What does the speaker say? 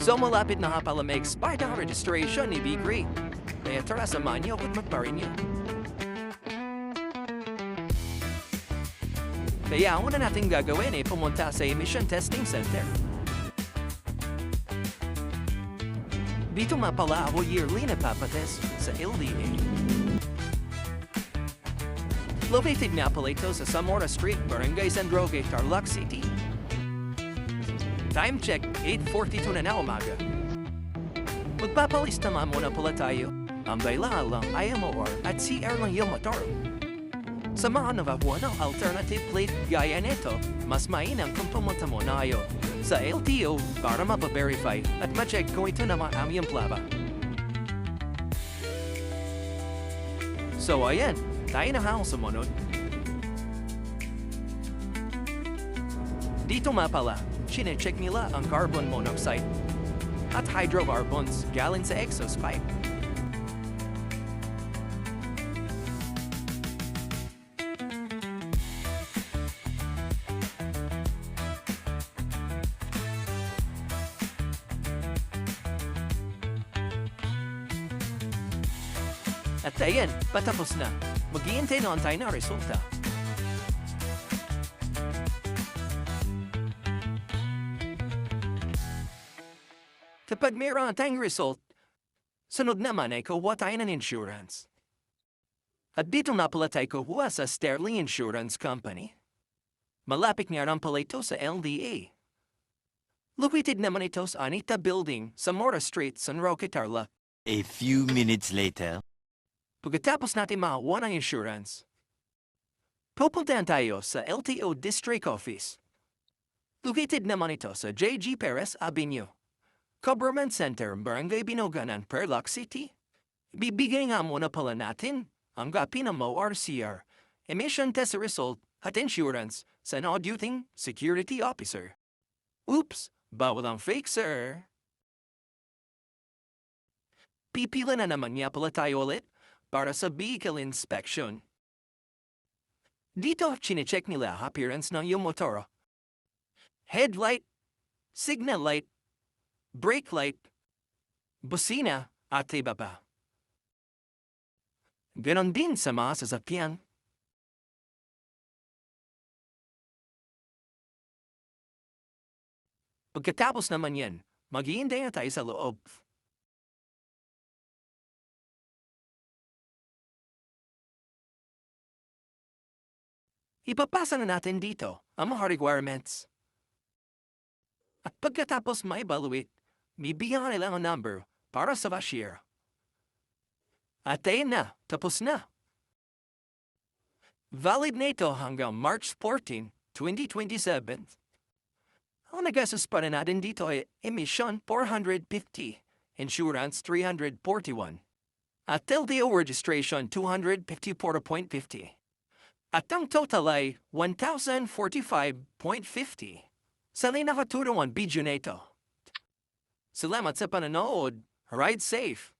So malapit na nga pala may expired ang registration ni Big Ray. Kaya tara samahan niyo at magparin niyo. Kaya ang una natin gagawin ay pumunta sa Emission Testing Center. Dito nga pala ako yearly napapatest sa LDA. Located nga pala ito sa Zamora Street, Barangay San Roque, Tarlac City. Time check, 8:42 na umaga. Magpapalista nga muna pala tayo. Ang bayla lang IMOR at CR lang yung motor. Sa mga nakakuha ng alternative plate gaya nito, mas mainam kung pumunta muna kayo sa LTO para mapaverify at ma-check kung ito naman ang iyong plaba. So ayan, tayo na ang sumunod. Dito nga pala, sinecheck nila ang carbon monoxide at hydrocarbons galing sa exhaust pipe. At ayan, patapos na. Mag-iintay na tayo na resulta. Kapag mayroon tayong result, sunod naman ay kuha tayo ng insurance. At dito na pala tayo kuha sa Sterling Insurance Company. Malapit nga rin pala ito sa LDA. Located naman ito sa Anita Building sa Zamora Street, San Roque, Tarlac. A few minutes later. Pagkatapos natin makakuha ng insurance, pupuntahan tayo sa LTO District Office. Located naman ito sa J.G. Perez Avenue, Government Center, Barangay Binoganan, Tarlac City. Bibigay nga muna pala natin ang copy ng MORCR, Emission Test Result at Insurance sa no-duty Security Officer. Oops, bawal ang fake, sir. Pipila na naman nga pala tayo ulit para sa vehicle inspection. Dito, chinecheck nila ang appearance ng iyong motor. Headlight, signal light, brake light, busina, at iba pa. Ganon din sa mga sasakyan. Pagkatapos naman yan, mag-iintay na tayo sa loob. Ipapasa na natin dito ang mga requirements. At pagkatapos ma-evaluate, bibigyan ka nila ng number para sa cashier. At ayun na, tapos na. Valid na ito hanggang March 14, 2027. Ang nagastos pa na natin dito ay emission 450, insurance 341, at LTO registration 254.50. At ang total ay 1,045.50. Sana'y nakatulong ang video na ito. Salamat sa panonood. Ride safe!